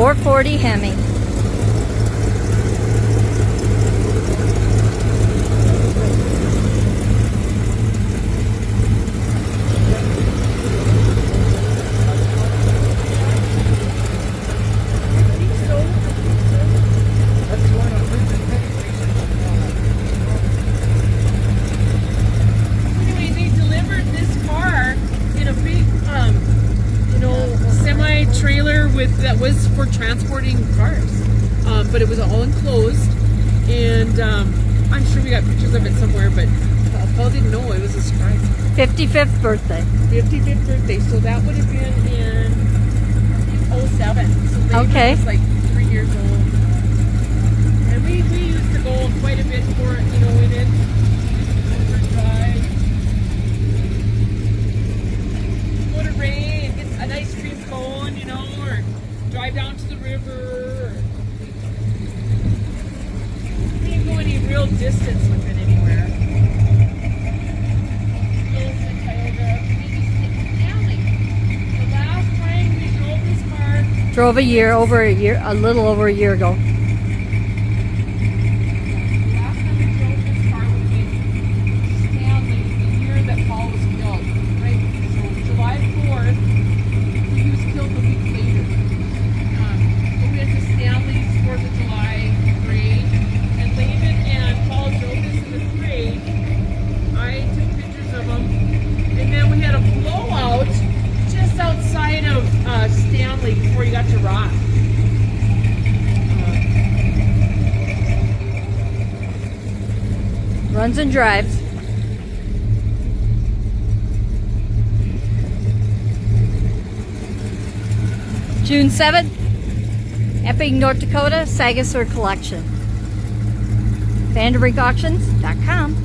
440 HEMI. Anyway, they delivered this car in a big, semi-trailer that was for transporting cars, but it was all enclosed, and I'm sure we got pictures of it somewhere, but Paul didn't know it was a surprise. 55th birthday. 55th birthday, so that would have been in '07. So David Okay. was like 3 years old, and we used to go quite a bit for it, in it. Drive, go to Ray and get an ice cream cone, or drive down to the river. We didn't go any real distance with it anywhere. The last time we drove this car, Drove a little over a year ago. the last time we drove this car would be Stanley, the year that Paul was killed. Right? So July 4th, he was killed the week later. We went to Stanley's 4th of July parade, and Laban and Paul drove us in the parade. I took pictures of them, and then we had a blowout just outside of Stanley before you got to Rock. Runs and drives. June 7th, Epping, North Dakota, Sagasor Collection. VanderbrinkAuctions.com.